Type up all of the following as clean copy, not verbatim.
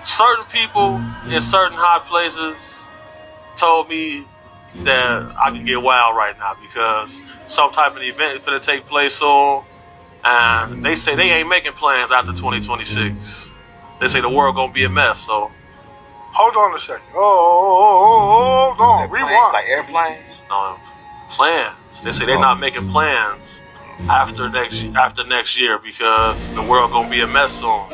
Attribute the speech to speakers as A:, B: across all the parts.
A: certain people in certain high places told me that I can get wild right now because some type of event is going to take place soon, and they say they ain't making plans after 2026. They say the world gonna be a mess. So
B: hold on a second. Hold on. Rewind.
C: Like airplanes?
A: Plans. They say they're not making plans after next year because the world gonna be a mess soon.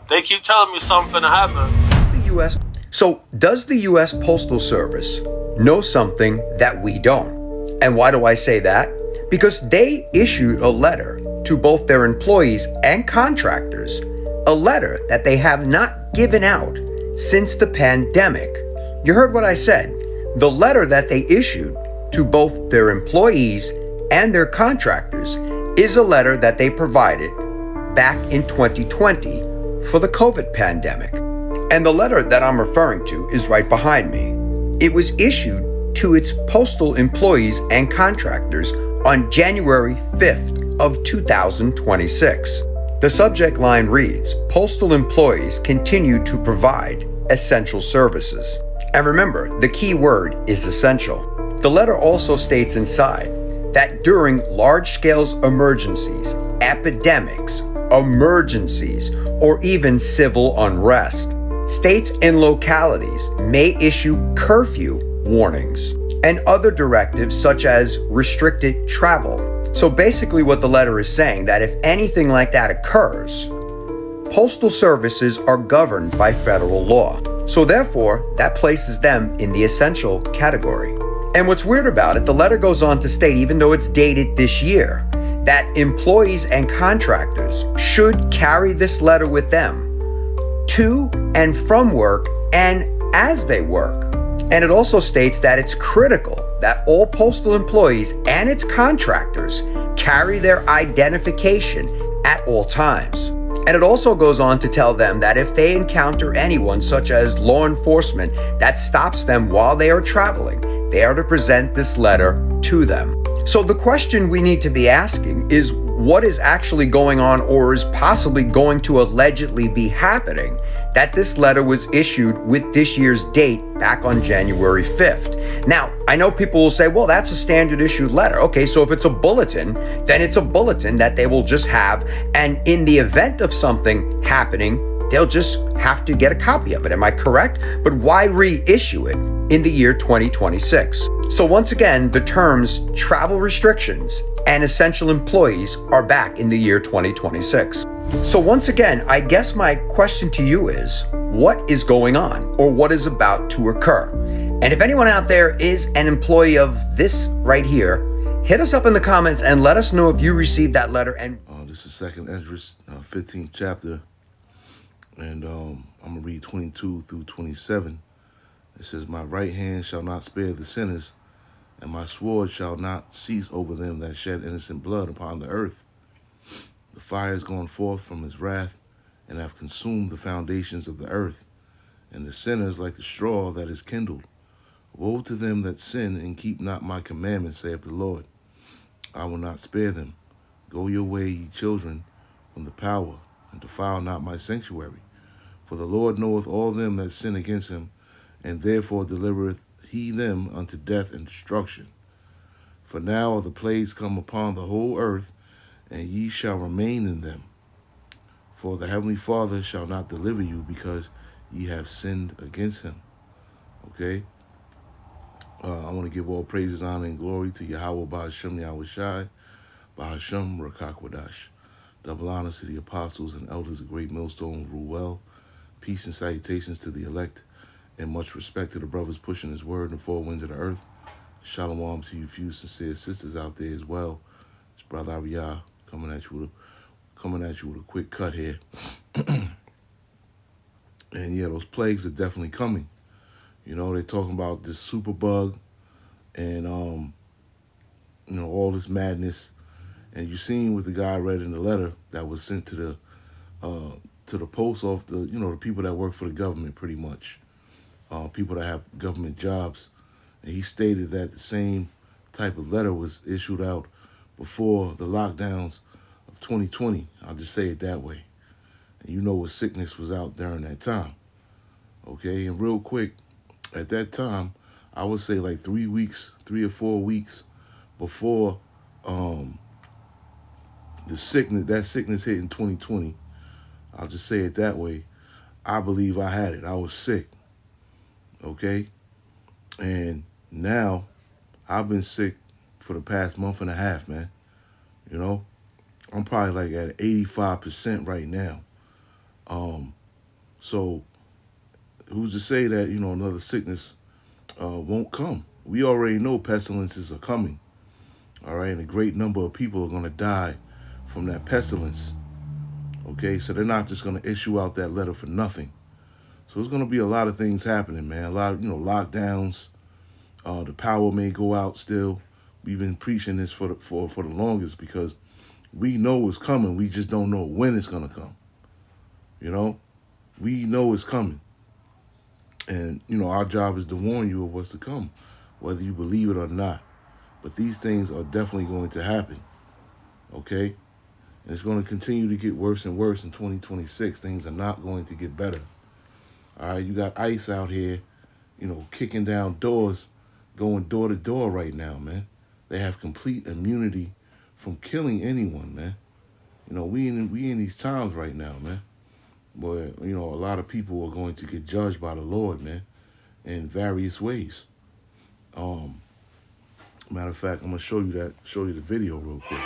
A: They keep telling me something finna happen.
D: The U.S. So does the U.S. Postal Service know something that we don't? And why do I say that? Because they issued a letter to both their employees and contractors, a letter that they have not given out since the pandemic. You heard what I said. The letter that they issued to both their employees and their contractors is a letter that they provided back in 2020 for the COVID pandemic. And the letter that I'm referring to is right behind me. It was issued to its postal employees and contractors on January 5th of 2026. The subject line reads, "Postal employees continue to provide essential services." And remember, the key word is essential. The letter also states inside that during large-scale emergencies, epidemics, emergencies, or even civil unrest, states and localities may issue curfew warnings and other directives such as restricted travel. So basically what the letter is saying, that if anything like that occurs, postal services are governed by federal law. So therefore, that places them in the essential category. And what's weird about it, the letter goes on to state, even though it's dated this year, that employees and contractors should carry this letter with them to and from work and as they work. And it also states that it's critical that all postal employees and its contractors carry their identification at all times. And it also goes on to tell them that if they encounter anyone, such as law enforcement, that stops them while they are traveling, they are to present this letter to them. So the question we need to be asking is what is actually going on, or is possibly going to allegedly be happening, that this letter was issued with this year's date back on January 5th. Now, I know people will say, well, that's a standard issued letter. Okay, so if it's a bulletin, then it's a bulletin that they will just have, and in the event of something happening, they'll just have to get a copy of it. Am I correct? But why reissue it in the year 2026? So once again, the terms travel restrictions and essential employees are back in the year 2026. So once again, I guess my question to you is, what is going on, or what is about to occur? And if anyone out there is an employee of this right here, hit us up in the comments and let us know if you received that letter. And
E: this is 2nd Esdras, 15th chapter, and I'm going to read 22 through 27. It says, "My right hand shall not spare the sinners, and my sword shall not cease over them that shed innocent blood upon the earth. The fire is gone forth from his wrath, and have consumed the foundations of the earth, and the sinners like the straw that is kindled. Woe to them that sin and keep not my commandments, saith the Lord. I will not spare them. Go your way, ye children, from the power, and defile not my sanctuary. For the Lord knoweth all them that sin against him, and therefore delivereth he them unto death and destruction. For now are the plagues come upon the whole earth, and ye shall remain in them. For the heavenly Father shall not deliver you, because ye have sinned against him." Okay? I want to give all praises, honor, and glory to Yahweh Ba'ashem Yahushai, Ba'ashem Rakakwadash. Double honors to the apostles and elders of Great Millstone rule well. Peace and salutations to the elect, and much respect to the brothers pushing his word in the four winds of the earth. Shalom to you few sincere sisters out there as well. It's Brother Ariyah coming at you with a quick cut here. And yeah, those plagues are definitely coming. You know, they're talking about this super bug and all this madness. And you seen what the guy read in the letter that was sent to the post office, the people that work for the government, pretty much. People that have government jobs. And he stated that the same type of letter was issued out before the lockdowns of 2020. I'll just say it that way. And you know what sickness was out during that time. Okay, and real quick, at that time, I would say like 3 or 4 weeks before that sickness hit in 2020. I'll just say it that way. I believe I had it. I was sick. Okay, and now I've been sick for the past month and a half, man. You know, I'm probably like at 85% right now. So who's to say that, another sickness won't come? We already know pestilences are coming. All right, and a great number of people are going to die from that pestilence. Okay, so they're not just going to issue out that letter for nothing. So there's going to be a lot of things happening, man. A lot of, lockdowns. The power may go out still. We've been preaching this for the longest because we know it's coming. We just don't know when it's going to come. We know it's coming. And, our job is to warn you of what's to come, whether you believe it or not. But these things are definitely going to happen. Okay? And it's going to continue to get worse and worse in 2026. Things are not going to get better. All right? You got ICE out here, kicking down doors, going door to door right now, man. They have complete immunity from killing anyone, man. We in these times right now, man, where, a lot of people are going to get judged by the Lord, man, in various ways. Matter of fact, I'm gonna show you the video real quick.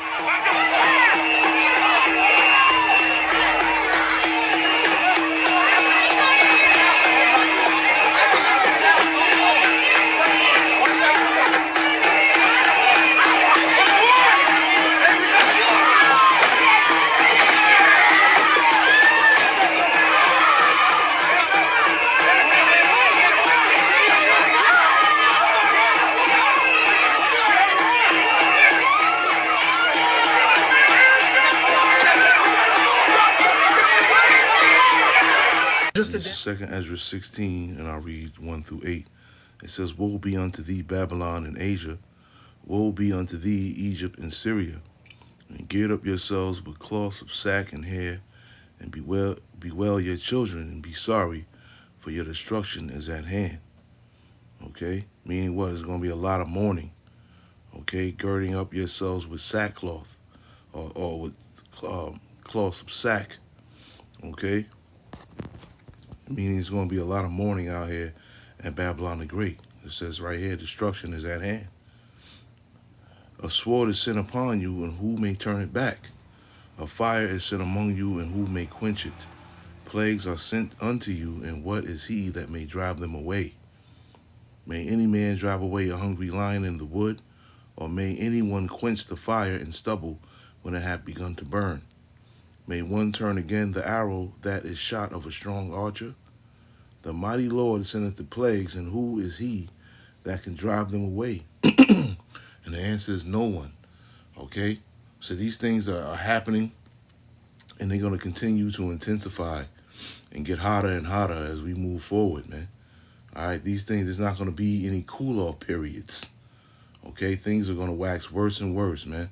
E: This is 2 Ezra 16, and I'll read 1 through 8. It says, "Woe be unto thee, Babylon and Asia. Woe be unto thee, Egypt and Syria. And gird up yourselves with cloths of sack and hair, and bewail your children, and be sorry, for your destruction is at hand." Okay? Meaning what? There's going to be a lot of mourning. Okay? Girding up yourselves with sackcloth, or with cloths of sack. Okay? Meaning there's going to be a lot of mourning out here at Babylon the Great. It says right here, destruction is at hand. "A sword is sent upon you, and who may turn it back? A fire is sent among you, and who may quench it? Plagues are sent unto you, and what is he that may drive them away? May any man drive away a hungry lion in the wood, or may anyone quench the fire in stubble when it hath begun to burn? May one turn again the arrow that is shot of a strong archer? The mighty Lord sendeth the plagues, and who is he that can drive them away?" And the answer is no one. Okay? So these things are happening, and they're going to continue to intensify and get hotter and hotter as we move forward, man. All right? These things, there's not going to be any cool-off periods. Okay? Things are going to wax worse and worse, man.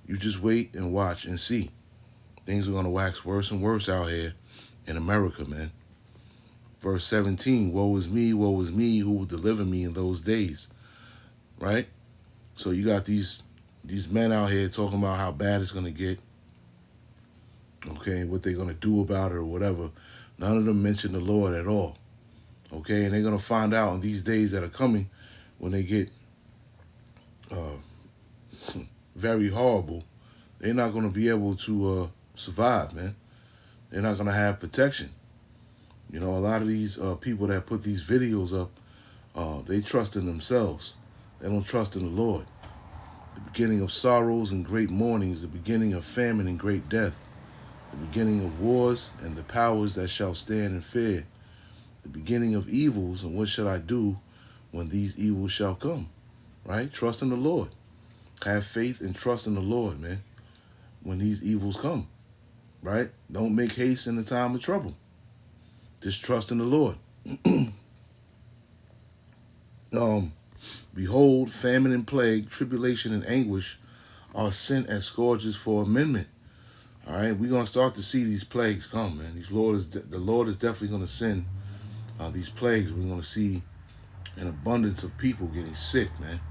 E: You just wait and watch and see. Things are going to wax worse and worse out here in America, man. Verse 17, woe is me, who will deliver me in those days? Right? So you got these men out here talking about how bad it's going to get. Okay, what they're going to do about it or whatever. None of them mention the Lord at all. Okay, and they're going to find out in these days that are coming when they get very horrible. They're not going to be able to survive, man. They're not going to have protection. A lot of these people that put these videos up, they trust in themselves. They don't trust in the Lord. The beginning of sorrows and great mournings, the beginning of famine and great death, the beginning of wars and the powers that shall stand in fear, the beginning of evils, and what shall I do when these evils shall come? Right? Trust in the Lord. Have faith and trust in the Lord, man, when these evils come. Right? Don't make haste in the time of trouble. Just trust in the Lord. Behold, famine and plague, tribulation and anguish are sent as scourges for amendment. All right, we're gonna start to see these plagues come, man. The Lord is definitely gonna send these plagues. We're gonna see an abundance of people getting sick, man.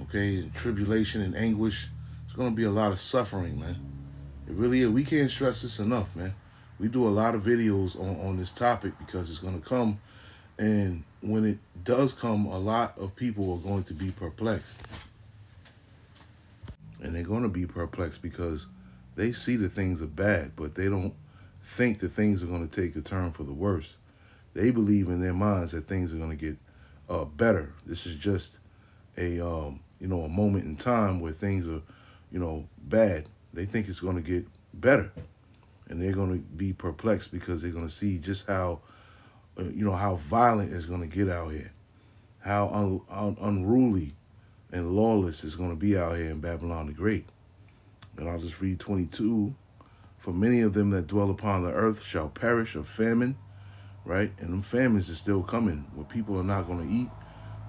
E: Okay, and tribulation and anguish. It's gonna be a lot of suffering, man. It really is. We can't stress this enough, man. We do a lot of videos on this topic because it's gonna come, and when it does come, a lot of people are going to be perplexed, and they're gonna be perplexed because they see that things are bad, but they don't think that things are going to take a turn for the worse. They believe in their minds that things are going to get better. This is just a a moment in time where things are bad. They think it's going to get better, and they're going to be perplexed because they're going to see just how how violent it's going to get out here, how unruly and lawless it's going to be out here in Babylon the Great. And I'll just read 22. For many of them that dwell upon the earth shall perish of famine, right? And them famines are still coming, where people are not going to eat.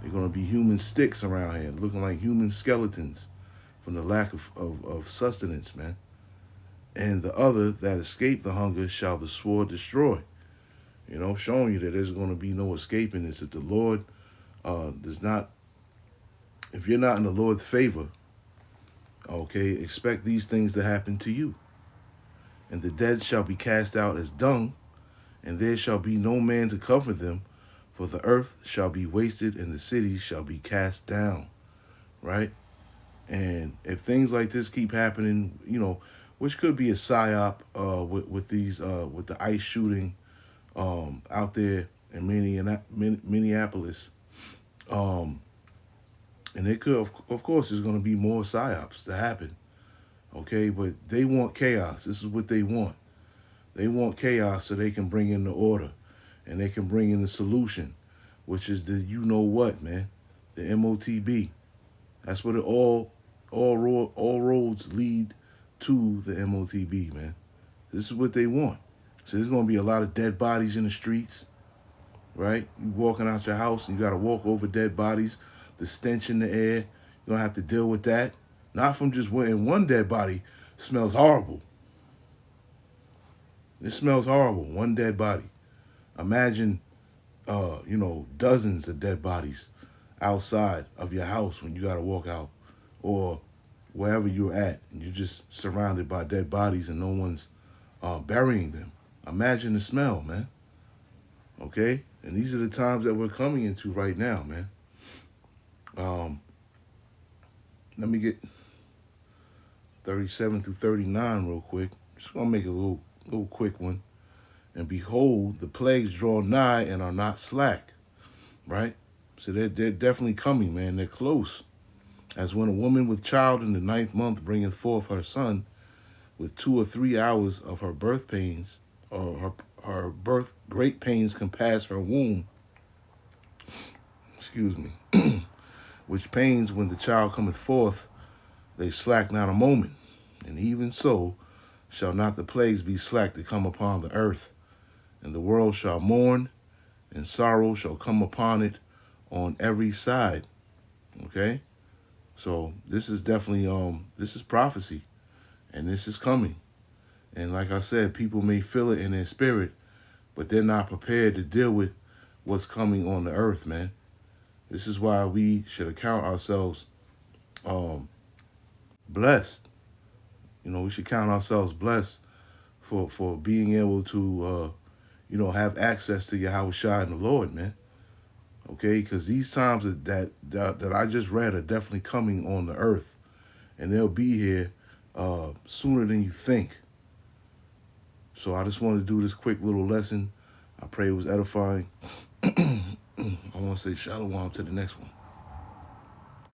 E: They're going to be human sticks around here, looking like human skeletons from the lack of sustenance, man. And the other that escape the hunger shall the sword destroy. Showing you that there's going to be no escaping this. If the Lord does not, if you're not in the Lord's favor, okay, expect these things to happen to you. And the dead shall be cast out as dung, and there shall be no man to cover them, for the earth shall be wasted, and the cities shall be cast down. Right? And if things like this keep happening, which could be a psyop with the ICE shooting out there in Minneapolis, and it could, of course, there's going to be more psyops to happen. Okay, but they want chaos. This is what they want. They want chaos so they can bring in the order, and they can bring in the solution, which is the man, the MOTB. That's what all roads lead to, the MOTB, man. This is what they want. So there's going to be a lot of dead bodies in the streets, right? You walking out your house and you got to walk over dead bodies. The stench in the air, you're going to have to deal with that. Not from just when one dead body smells horrible. It smells horrible, one dead body. Imagine, dozens of dead bodies outside of your house when you got to walk out, or wherever you're at, and you're just surrounded by dead bodies and no one's burying them. Imagine the smell, man. Okay? And these are the times that we're coming into right now, man. Let me get 37 through 39 real quick. Just gonna make a little quick one. And behold, the plagues draw nigh and are not slack. Right? So they're definitely coming, man. They're close. As when a woman with child in the 9th month bringeth forth her son, with 2 or 3 hours of her birth pains, or her birth great pains compass her womb. Excuse me. Which pains when the child cometh forth, they slack not a moment. And even so shall not the plagues be slack to come upon the earth. And the world shall mourn, and sorrow shall come upon it on every side. Okay? So this is definitely, this is prophecy. And this is coming. And like I said, people may feel it in their spirit, but they're not prepared to deal with what's coming on the earth, man. This is why we should account ourselves blessed. We should count ourselves blessed for being able to, have access to Yahushua and the Lord, man. Okay, because these times that I just read are definitely coming on the earth, and they'll be here sooner than you think. So I just wanted to do this quick little lesson. I pray it was edifying. I want to say shalom to the next one.